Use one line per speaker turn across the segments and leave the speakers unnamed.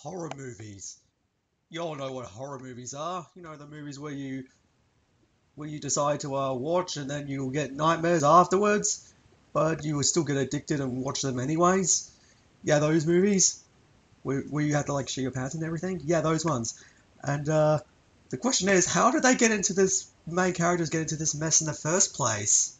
horror movies. You all know what horror movies are. You know, the movies where you decide to watch and then you'll get nightmares afterwards, but you will still get addicted and watch them anyways. Yeah, those movies where you have to like shit your pants and everything. Yeah, those ones. And the question is, how did they get into this? Main characters get into this mess in the first place?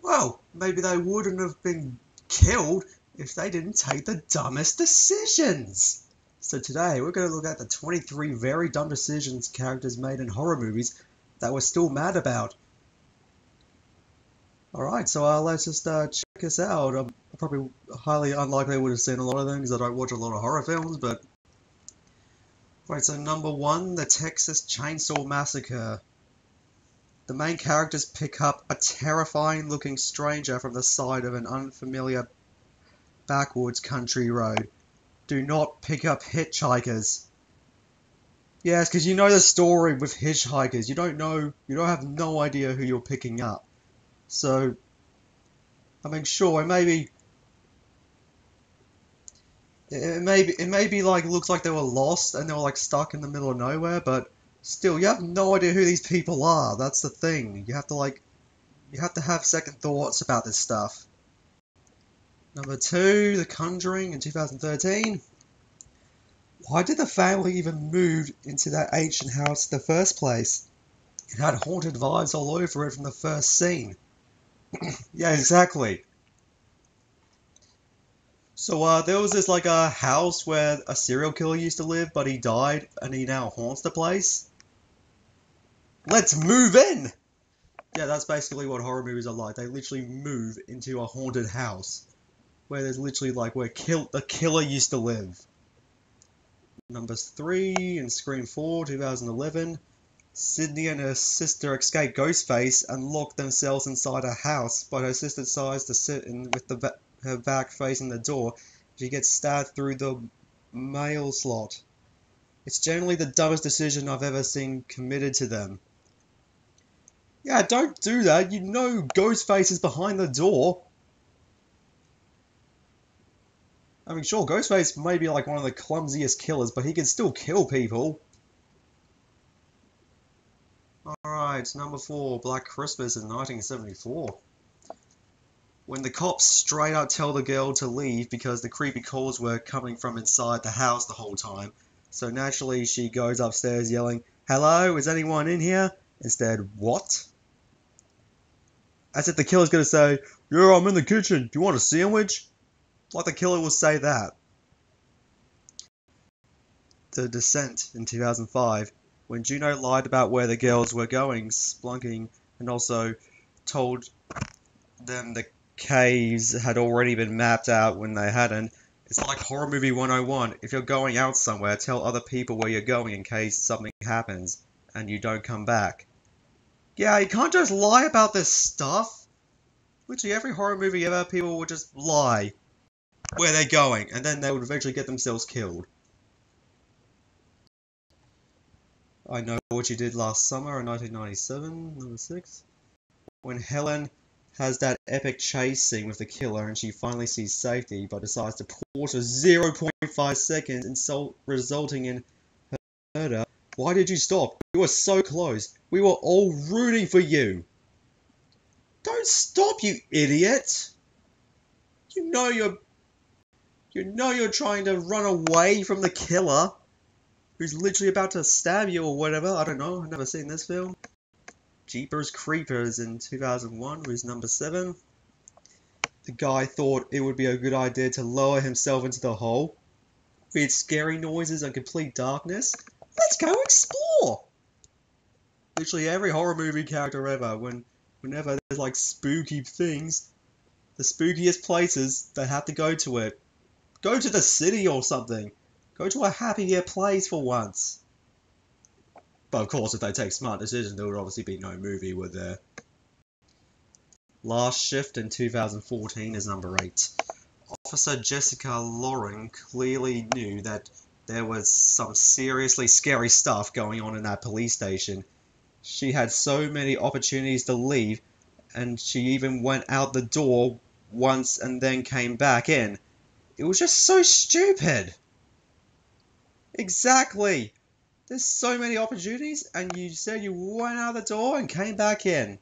Well, maybe they wouldn't have been killed if they didn't take the dumbest decisions. So today we're going to look at the 23 very dumb decisions characters made in horror movies that we're still mad about. Alright, so let's just check this out. I'm probably highly unlikely I would have seen a lot of them because I don't watch a lot of horror films, but... Right, so number 1, the Texas Chainsaw Massacre. The main characters pick up a terrifying looking stranger from the side of an unfamiliar backwoods country road. Do not pick up hitchhikers. Yes, because you know the story with hitchhikers. You have no idea who you're picking up. So, I mean, sure, it may be like, looks like they were lost and they were like stuck in the middle of nowhere, but still, you have no idea who these people are. That's the thing. You have to have second thoughts about this stuff. Number 2, The Conjuring in 2013. Why did the family even move into that ancient house in the first place? It had haunted vibes all over it from the first scene. Yeah, exactly. So there was this like a house where a serial killer used to live, but he died and he now haunts the place. Let's move in! Yeah, that's basically what horror movies are like. They literally move into a haunted house where there's literally like where the killer used to live. Number 3 in Scream 4, 2011. Sydney and her sister escape Ghostface and lock themselves inside a house, but her sister decides to sit in with her back facing the door. She gets stabbed through the mail slot. It's generally the dumbest decision I've ever seen committed to them. Yeah, don't do that. You know Ghostface is behind the door. I mean, sure, Ghostface may be like one of the clumsiest killers, but he can still kill people. Alright, number 4, Black Christmas in 1974. When the cops straight up tell the girl to leave because the creepy calls were coming from inside the house the whole time. So naturally she goes upstairs yelling, "Hello, is anyone in here?" Instead, what? As if the killer's gonna say, "Yeah, I'm in the kitchen, do you want a sandwich?" Like the killer will say that. The Descent in 2005, when Juno lied about where the girls were going, splunking, and also told them the caves had already been mapped out when they hadn't. It's like Horror Movie 101. If you're going out somewhere, tell other people where you're going in case something happens and you don't come back. Yeah, you can't just lie about this stuff. Literally every horror movie ever, people would just lie where they're going, and then they would eventually get themselves killed. I Know What You Did Last Summer in 1997, number 6. When Helen has that epic chase scene with the killer and she finally sees safety but decides to pause for 0.5 seconds, resulting in her murder. Why did you stop? You were so close. We were all rooting for you. Don't stop, you idiot! You know you're trying to run away from the killer who's literally about to stab you or whatever. I don't know. I've never seen this film. Jeepers Creepers in 2001 was number 7. The guy thought it would be a good idea to lower himself into the hole. With scary noises and complete darkness. Let's go explore! Literally every horror movie character ever, whenever there's like spooky things, the spookiest places, they have to go to it. Go to the city or something. Go to a happier place for once. But of course, if they take smart decisions, there would obviously be no movie, would there? Last Shift in 2014 is number 8. Officer Jessica Loring clearly knew that there was some seriously scary stuff going on in that police station. She had so many opportunities to leave, and she even went out the door once and then came back in. It was just so stupid. Exactly! There's so many opportunities, and you said you went out the door and came back in.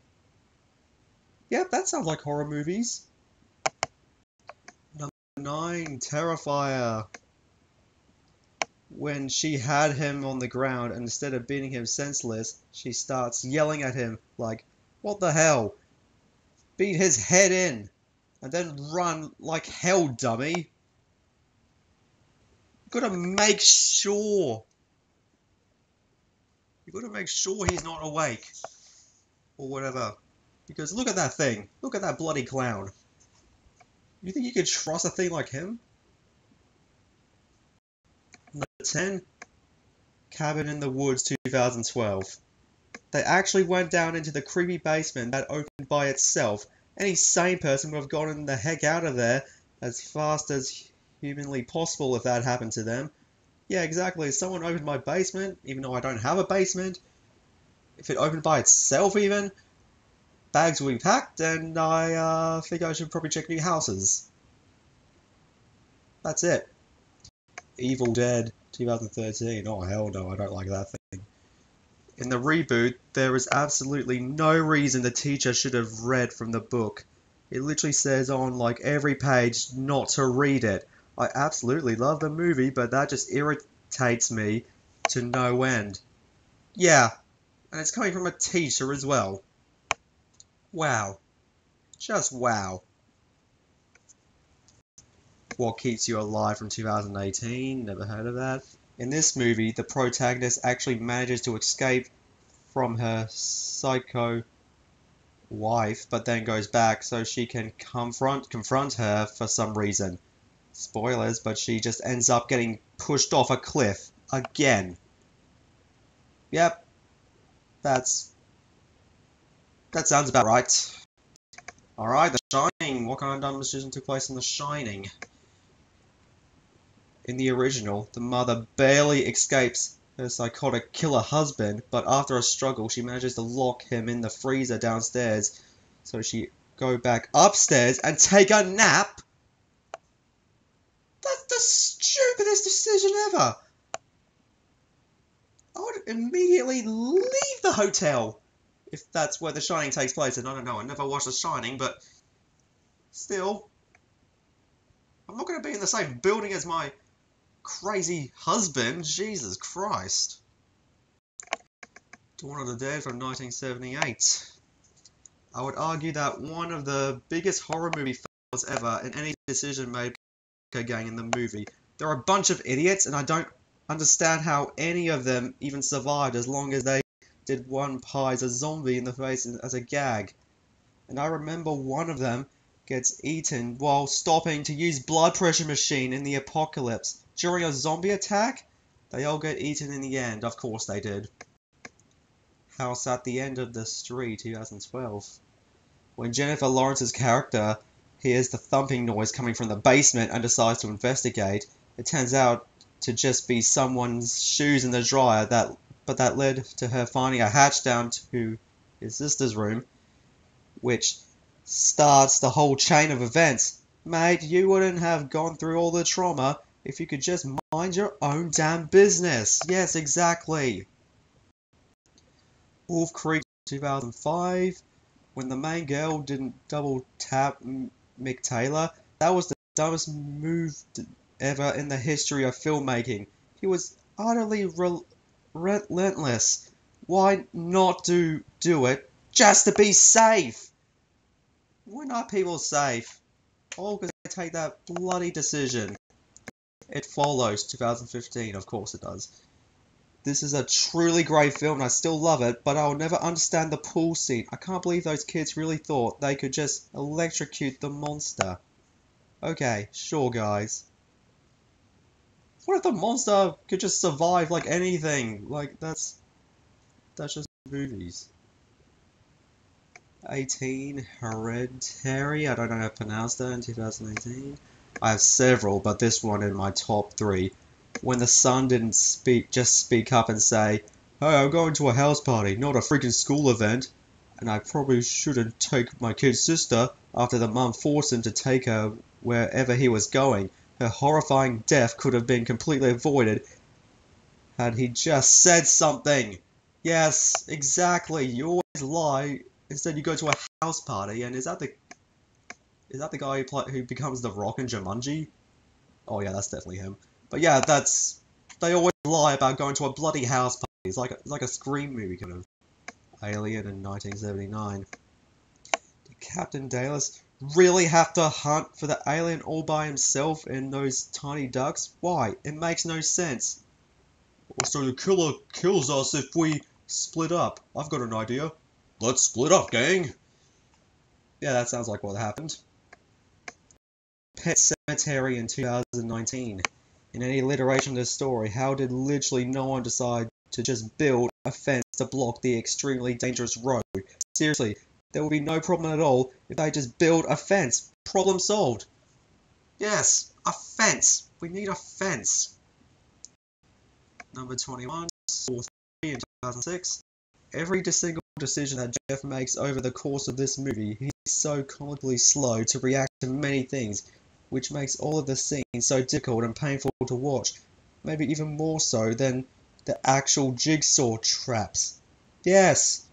Yep, that sounds like horror movies. Number 9, Terrifier. When she had him on the ground, and instead of beating him senseless, she starts yelling at him like, "What the hell? Beat his head in, and then run like hell, dummy. You gotta make sure. You gotta make sure he's not awake, or whatever. Because look at that thing. Look at that bloody clown. You think you could trust a thing like him?" Number 10, Cabin in the Woods 2012. They actually went down into the creepy basement that opened by itself. Any sane person would have gotten the heck out of there as fast as humanly possible if that happened to them. Yeah, exactly. If someone opened my basement, even though I don't have a basement, if it opened by itself even, bags will be packed, and I think I should probably check new houses. That's it. Evil Dead 2013. Oh, hell no, I don't like that thing. In the reboot, there is absolutely no reason the teacher should have read from the book. It literally says on like every page not to read it. I absolutely love the movie, but that just irritates me to no end. Yeah, and it's coming from a teacher as well. Wow. Just wow. What Keeps You Alive from 2018, never heard of that. In this movie, the protagonist actually manages to escape from her psycho wife, but then goes back so she can confront her for some reason. Spoilers, but she just ends up getting pushed off a cliff again. Yep, that sounds about right. Alright, The Shining. What kind of dumb decision took place in The Shining? In the original, the mother barely escapes her psychotic killer husband, but after a struggle, she manages to lock him in the freezer downstairs, so she go back upstairs and take a nap. That's the stupidest decision ever. I would immediately leave the hotel if that's where The Shining takes place. And I don't know, I never watched The Shining, but still, I'm not going to be in the same building as my crazy husband. Jesus Christ. Dawn of the Dead from 1978. I would argue that one of the biggest horror movie fails ever in any decision made by the gang in the movie. They're a bunch of idiots, and I don't understand how any of them even survived as long as they did one pies a zombie in the face as a gag. And I remember one of them gets eaten while stopping to use blood pressure machine in the apocalypse. During a zombie attack, they all get eaten in the end. Of course they did. House at the End of the Street, 2012. When Jennifer Lawrence's character hears the thumping noise coming from the basement and decides to investigate, it turns out to just be someone's shoes in the dryer, but that led to her finding a hatch down to his sister's room, which starts the whole chain of events. Mate, you wouldn't have gone through all the trauma if you could just mind your own damn business. Yes, exactly. Wolf Creek 2005. When the main girl didn't double tap Mick Taylor, that was the dumbest move ever in the history of filmmaking. He was utterly relentless. Why not do it just to be safe? Why not people safe? All because they take that bloody decision. It Follows 2015, of course it does. This is a truly great film and I still love it, but I'll never understand the pool scene. I can't believe those kids really thought they could just electrocute the monster. Okay, sure guys. What if the monster could just survive like anything? Like, that's just movies. 18, Hereditary, I don't know how to pronounce that, in 2018. I have several, but this one in my top 3. When the son didn't just speak up and say, "Hey, I'm going to a house party, not a freaking school event, and I probably shouldn't take my kid's sister," after the mum forced him to take her wherever he was going. Her horrifying death could have been completely avoided Had he just said something? Yes, exactly. You always lie. Instead, you go to a house party, and is that the guy who becomes the Rock in Jumanji? Oh yeah, that's definitely him. But yeah, they always lie about going to a bloody house party. It's like a Scream movie kind of. Alien in 1979. Did Captain Dallas really have to hunt for the alien all by himself in those tiny ducks? Why? It makes no sense. So the killer kills us if we split up. I've got an idea. Let's split up, gang. Yeah, that sounds like what happened. Pet Cemetery in 2019. In any iteration of this story, how did literally no one decide to just build a fence to block the extremely dangerous road? Seriously, there would be no problem at all if they just build a fence. Problem solved. Yes, a fence. We need a fence. Number 21, Saw 3 in 2006. Every single decision that Jeff makes over the course of this movie, he's so comically slow to react to many things, which makes all of the scenes so difficult and painful to watch, maybe even more so than the actual jigsaw traps. Yes,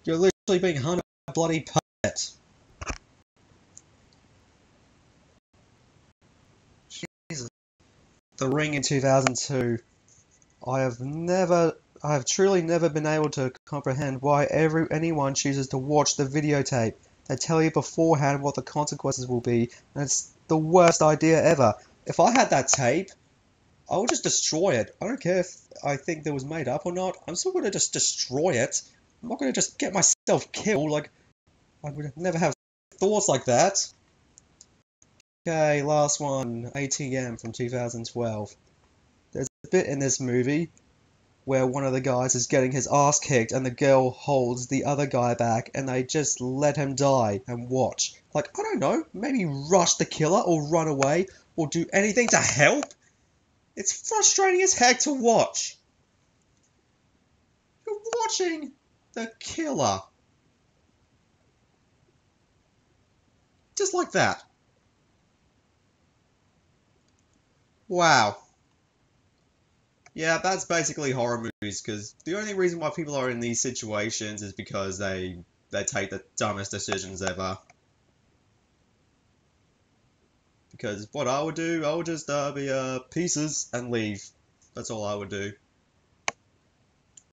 you're literally being hunted by a bloody puppet. Jesus. The Ring in 2002. I have truly never been able to comprehend why anyone chooses to watch the videotape. They tell you beforehand what the consequences will be, and it's the worst idea ever. If I had that tape, I would just destroy it. I don't care if I think it was made up or not. I'm still going to just destroy it. I'm not going to just get myself killed. Like, I would never have thoughts like that. Okay, last one. ATM from 2012. There's a bit in this movie where one of the guys is getting his ass kicked and the girl holds the other guy back and they just let him die and watch. Like, I don't know, maybe rush the killer or run away or do anything to help? It's frustrating as heck to watch. You're watching the killer. Just like that. Wow. Yeah, that's basically horror movies, because the only reason why people are in these situations is because they take the dumbest decisions ever. Because what I would do, I would just be pieces and leave. That's all I would do.